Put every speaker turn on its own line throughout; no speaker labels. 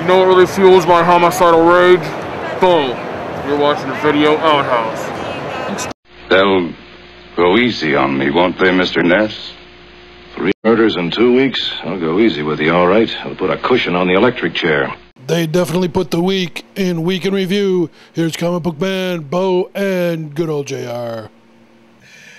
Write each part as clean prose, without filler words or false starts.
You know what really fuels my homicidal rage? Boom. You're watching the Video Outhouse.
They'll go easy on me, won't they, Mr. Ness?
3 murders in 2 weeks? I'll go easy with you, all right. I'll put a cushion on the electric chair.
They definitely put the week in Review. Here's Comic Book Man, Bo, and good old JR.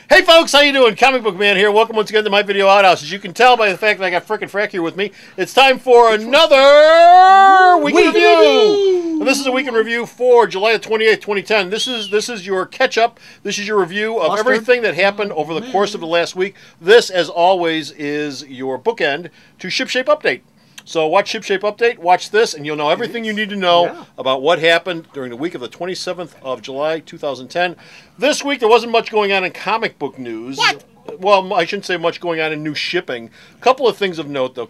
Hey folks, how you doing? Comic Book Man here. Welcome once again to my Video Outhouse. As you can tell by the fact that I got frickin' Frack here with me, it's time for another Week in Review! And this is a Week in Review for July the 28th, 2010. This is your catch-up. This is your review of everything that happened over the course of the last week. This, as always, is your bookend to Ship Shape Update. So watch Ship Shape Update, watch this, and you'll know everything you need to know about what happened during the week of the 27th of July, 2010. This week, there wasn't much going on in comic book news. What? Well, I shouldn't say much going on in new shipping. A couple of things of note, though.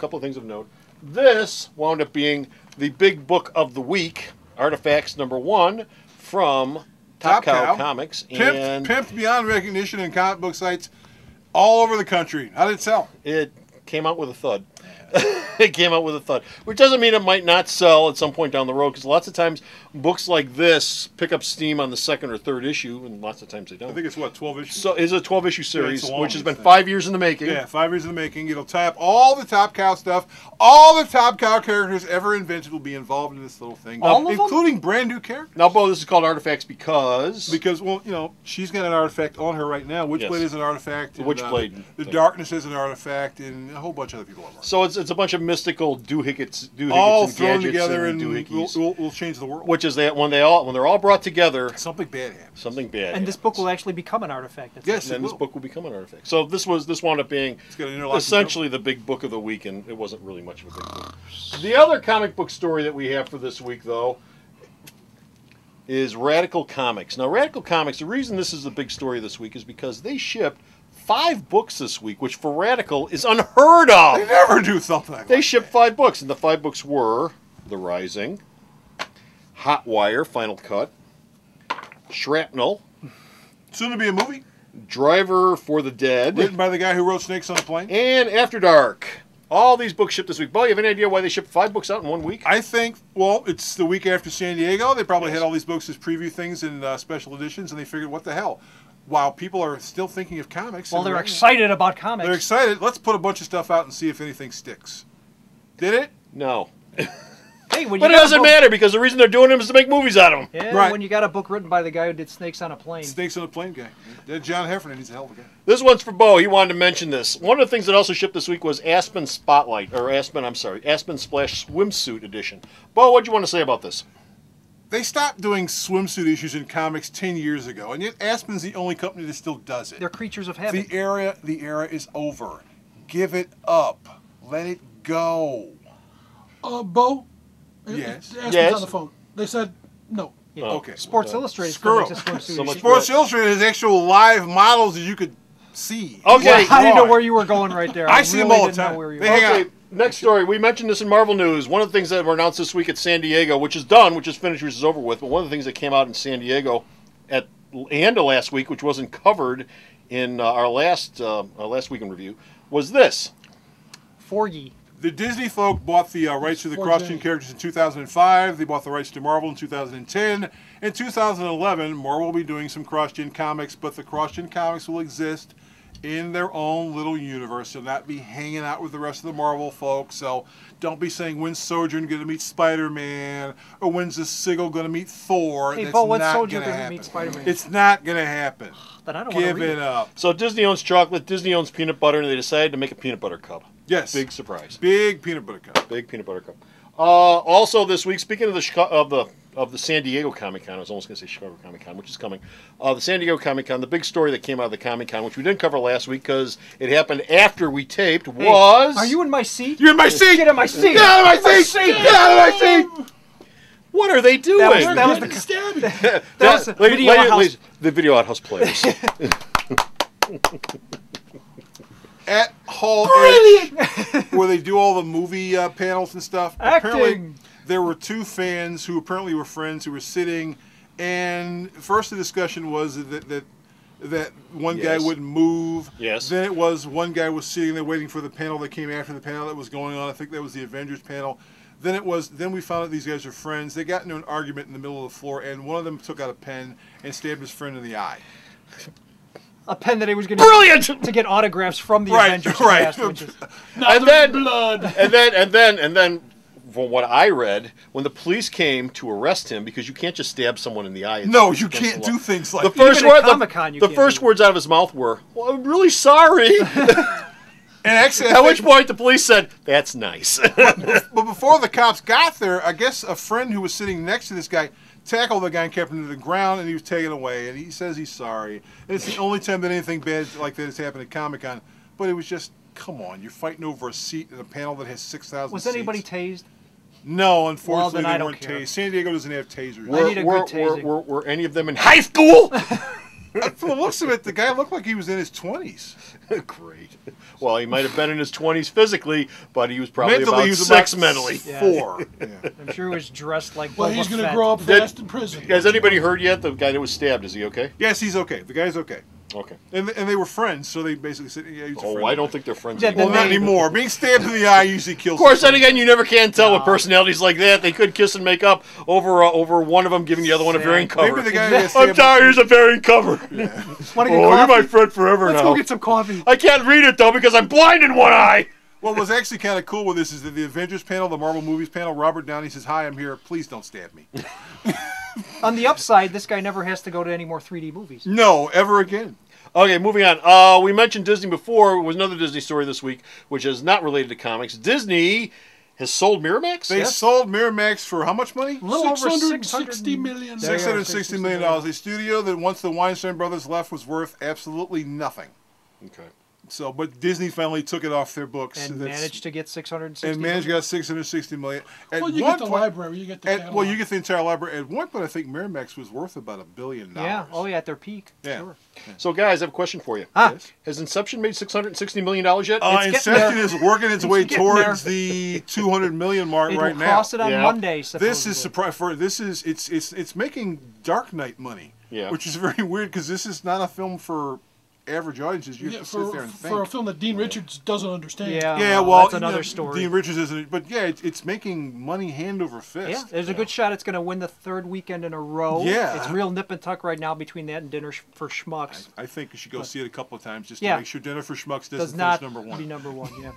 This wound up being the big book of the week, Artifacts #1 from Top Cow Comics.
Pimped beyond recognition in comic book sites all over the country. How did it sell?
It came out with a thud. It came out with a thud, which doesn't mean it might not sell at some point down the road, because lots of times books like this pick up steam on the 2nd or 3rd issue, and lots of times they don't.
I think it's, what, 12 issues?
So it's a 12-issue series,
yeah,
which has been 5 years in the making.
Yeah, 5 years in the making. It'll tie up all the Top Cow stuff. All the Top Cow characters ever invented will be involved in this little thing, including brand new characters.
Now, Bo, this is called Artifacts because,
well, you know, she's got an artifact on her right now. Witchblade is an artifact.
The Witchblade.
The Darkness is an artifact, and a whole bunch of other people have.
So it's a bunch of mystical doohickeys
all
and
thrown
gadgets
together,
and
we'll change the world.
Which is that when they're all brought together,
something bad happens.
Something bad.
And this book will actually become an artifact.
Yes,
and this book will become an artifact. So this wound up being essentially the big book of the week, and it wasn't really much of a big book. The other comic book story that we have for this week, though, is Radical Comics. Now, Radical Comics, the reason this is the big story this week is because they shipped 5 books this week, which for Radical is unheard of.
They never do something like that.
They shipped 5 books, and the 5 books were The Rising, Hot Wire, Final Cut, Shrapnel,
soon to be a movie,
Driver for the Dead,
written by the guy who wrote Snakes on a Plane,
and After Dark. All these books shipped this week. Bo, you have any idea why they shipped 5 books out in 1 week?
I think, well, it's the week after San Diego. They probably had all these books as preview things and special editions, and they figured, what the hell? While people are still thinking of comics.
Well, they're excited about comics.
They're excited. Let's put a bunch of stuff out and see if anything sticks. Did it?
No.
Hey,
but it doesn't matter, because the reason they're doing them is to make movies out of them.
Yeah, right. When you got a book written by the guy who did Snakes on a Plane.
Snakes on a Plane guy. John Heffernan, he's a hell of a guy.
This one's for Bo. He wanted to mention this. One of the things that also shipped this week was Aspen Splash Swimsuit Edition. Bo, what do you want to say about this?
They stopped doing swimsuit issues in comics 10 years ago, and yet Aspen's the only company that still does it.
They're creatures of habit.
The era is over. Give it up. Let it go.
Bo?
Yes.
Aspen's on the phone. They said no.
Yeah.
Okay.
Sports Illustrated.
Sports Illustrated has actual live models that you could see.
Okay.
Well, I didn't know where you were going right there.
I see them all the time.
Okay. Next story. We mentioned this in Marvel News. One of the things that were announced this week at San Diego, which is done, which is finished, which is over with, but one of the things that came out in San Diego at the end of last week, which wasn't covered in our last week in review, was this.
Forgy.
The Disney folk bought the rights to the CrossGen characters in 2005. They bought the rights to Marvel in 2010. In 2011, Marvel will be doing some CrossGen comics, but the CrossGen comics will exist in their own little universe. They'll not be hanging out with the rest of the Marvel folks. So don't be saying, when's Sojourn going to meet Spider-Man? Or when's the Sigil going to meet Thor?
Hey, Bo, when's Sojourn going to meet Spider-Man?
It's not going to happen.
Then I don't
Give it up.
So Disney owns chocolate, Disney owns peanut butter, and they decided to make a peanut butter cup.
Yes.
Big surprise.
Big peanut butter cup.
Big peanut butter cup. Also this week, speaking of the San Diego Comic Con, I was almost going to say Chicago Comic Con, which is coming. The San Diego Comic Con, the big story that came out of the Comic Con, which we didn't cover last week because it happened after we taped, was...
Are you in my seat?
You're in my seat!
Get in my seat!
Get out of my seat! Get out of my seat!
What are they doing?
That was the Video Outhouse.
The Video Outhouse players.
At Hall H, where they do all the movie panels and stuff. Apparently, there were 2 fans who apparently were friends who were sitting, and first the discussion was that one guy wouldn't move.
Yes.
Then it was one guy was sitting there waiting for the panel that came after the panel that was going on. I think that was the Avengers panel. Then we found out these guys are friends. They got into an argument in the middle of the floor, and one of them took out a pen and stabbed his friend in the eye.
A pen that he was going to get autographs from the Avengers.
Right.
And then, from what I read, when the police came to arrest him, because you can't just stab someone in the eye.
No, you can't do things like
that. The first words out of his mouth were, "Well, I'm really sorry."
And actually,
at which point the police said, "That's nice."
But before the cops got there, I guess a friend who was sitting next to this guy tackled the guy and kept him to the ground, and he was taken away. And he says he's sorry. And it's the only time that anything bad like that has happened at Comic-Con. But it was just, come on, you're fighting over a seat in a panel that has 6,000
Was
seats.
anybody tased?
No, unfortunately,
well,
they weren't tased. San Diego doesn't have tasers.
Were any of them in high school?
From the looks of it, the guy looked like he was in his 20s.
Great. Well, he might have been in his 20s physically, but he was probably
mentally,
about
he was
6
about
mentally.
4. Yeah.
I'm sure he was dressed like
Well,
Boba
he's going to
Fett.
grow up fast in prison.
Has anybody heard yet the guy that was stabbed? Is he okay?
Yes, he's okay. The guy's okay.
Okay.
And they were friends, so they basically said, yeah, he's a friend.
Oh, I don't think they're friends
Yeah,
anymore.
Well, not anymore. Being stabbed in the eye usually kills.
Of course, then again, you never can tell with personalities like that. They could kiss and make up over one of them giving the other one a variant cover.
Maybe the guy got
I'm tired. Here's a variant cover.
Yeah.
Wanna get
Oh, you're
coffee?
my friend forever
Let's
now.
go get some coffee.
I can't read it though because I'm blind in one eye.
What was actually kind of cool with this is that the Avengers panel, the Marvel movies panel, Robert Downey says, "Hi, I'm here. Please don't stab me."
On the upside, this guy never has to go to any more 3D movies.
No, ever again.
Okay, moving on. We mentioned Disney before. It was another Disney story this week, which is not related to comics. Disney has sold Miramax.
They sold Miramax for how much money?
A little over
$660 million.
$660 million. A studio that once the Weinstein brothers left was worth absolutely nothing.
Okay.
So, but Disney finally took it off their books
And managed to get 660
and managed to get $660 million. At
Well, you
one
get the
point-
library, you get the catalog.
well, you get the entire library. At one point, I think Miramax was worth about $1 billion.
Yeah. Oh, yeah, at their peak.
Yeah.
Sure.
So, guys, I have a question for you.
Yes.
Has Inception made $660 million yet?
Inception is working its way
getting
towards
there.
the 200 million mark
It
right
will
now.
cross it on
Yeah.
Monday,
This is
supposedly.
it's making Dark Knight money.
Yeah.
Which is very weird because this is not a film for average audiences. You
Yeah,
have to sit there and
for a
think.
film that Dean Richards doesn't understand.
Yeah.
Yeah,
well,
well,
that's another story.
Dean Richards isn't, but yeah, it's making money hand over fist.
Yeah, there's a good shot it's going to win the third weekend in a row.
Yeah.
It's real nip and tuck right now between that and Dinner for Schmucks.
I think you should go see it a couple of times just
Yeah.
to make sure Dinner for Schmucks
Does
doesn't
not
finish number one.
be number one, yeah.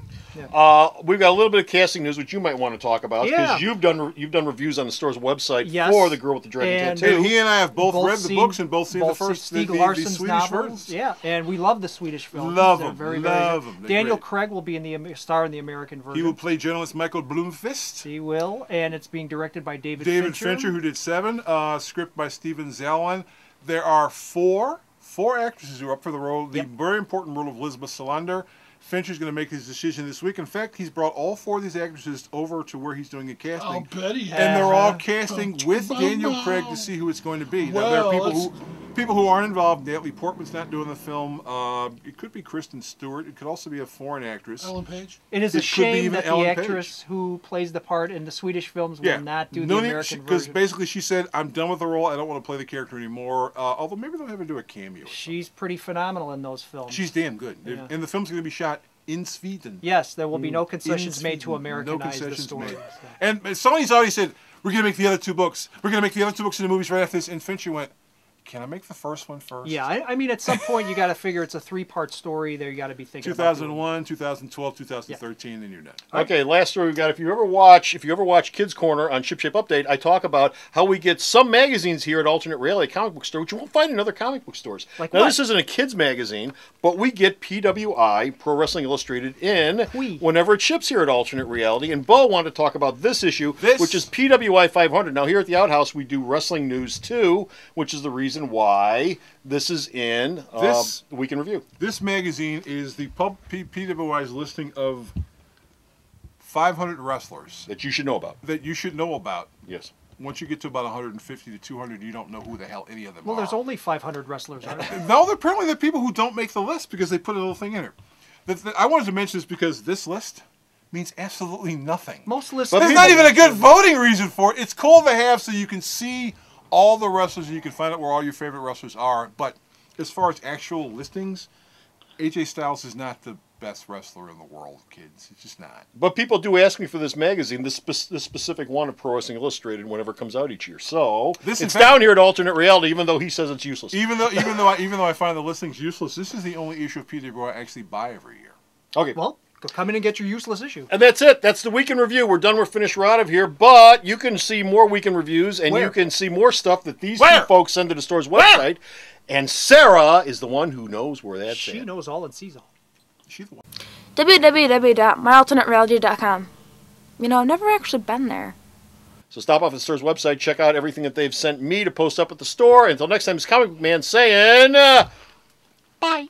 We've got a little bit of casting news, which you might want to talk about because
Yeah.
you've done reviews on the store's website
Yes.
for The Girl with the Dragon
And-
Tattoo.
And he and I have both read the
seen-
books and both seen the
seen
first
Stieg
the
Larsson's
Swedish
novels.
versions.
Yeah, and we love the Swedish films.
Love
They're
them,
very,
love
very
them.
good.
They're
Daniel
great.
Craig will be in the star in the American version.
He will play journalist Michael Bloomfist.
He will, and it's being directed by David
Fincher, who did Seven, script by Steven Zalman. There are four actresses who are up for the role. The very important role of Elizabeth Salander. Fincher's going to make his decision this week. In fact, he's brought all four of these actresses over to where he's doing a casting.
I'll bet he has.
And they're all casting with
Bum,
Daniel
bum,
Craig
bum.
to see who it's going to be. Now, there are
Well,
people who aren't involved. Natalie Portman's not doing the film. It could be Kristen Stewart. It could also be a foreign actress.
Ellen Page.
It is
It
a
could be
shame
even
that the
Ellen Page.
actress who plays the part in the Swedish films will not do the American
Because
version.
basically she said, I'm done with the role. I don't want to play the character anymore. Although maybe they'll have her do a cameo.
She's pretty phenomenal in those films.
She's damn good.
Yeah.
And the film's going to be shot in Sweden.
Yes, there will be no
In
concessions made to
Sweden.
Americanize the
concessions
story.
made.
So.
And Sony's already said, we're going to make the other two books. We're going to make the other two books in the movies right after this. And Fincher went, can I make the first one first?
Yeah, I mean, at some point you got to figure it's a three-part story. There, you got to be thinking.
2001, 2012, 2013, and you're done.
Okay, last story we got. If you ever watch Kids Corner on Ship Shape Update, I talk about how we get some magazines here at Alternate Reality Comic Book Store, which you won't find in other comic book stores.
Like
now,
what?
this isn't a kids magazine, but we get PWI, Pro Wrestling Illustrated, in whenever it ships here at Alternate Reality. And Bo wanted to talk about this issue, which is PWI 500. Now, here at the Outhouse, we do wrestling news too, which is the reason why this is in Week in Review.
This magazine is the PWI's listing of 500 wrestlers
that you should know about.
Yes. Once you get to about 150 to 200, you don't know who the hell any of them
Well,
are.
there's only 500 wrestlers, aren't there?
No, apparently there are people who don't make the list because they put a little thing in here. I wanted to mention this because this list means absolutely nothing.
Most lists.
There's not even a good voting reason for it. It's cool to have so you can see all the wrestlers and you can find out where all your favorite wrestlers are. But as far as actual listings, AJ Styles is not the best wrestler in the world, kids. It's just not.
But people do ask me for this magazine, this specific one of Pro Wrestling Illustrated, whenever it comes out each year. So it's down here at Alternate Reality, even though he says it's useless.
Even though I find the listings useless, this is the only issue of PWI I actually buy every year.
Okay.
Well, go come in and get your useless issue.
And that's it. That's the Week in Review. We're done. We're finished. We're out of here. But you can see more Week in Reviews, and you can see more stuff that these two folks send to the store's website. And Sarah is the one who knows where that's at.
She knows all and sees all.
She's the one.
www.myalternatereality.com. You know, I've never actually been there.
So stop off at the store's website, check out everything that they've sent me to post up at the store. Until next time, it's Comic Book Man saying, bye.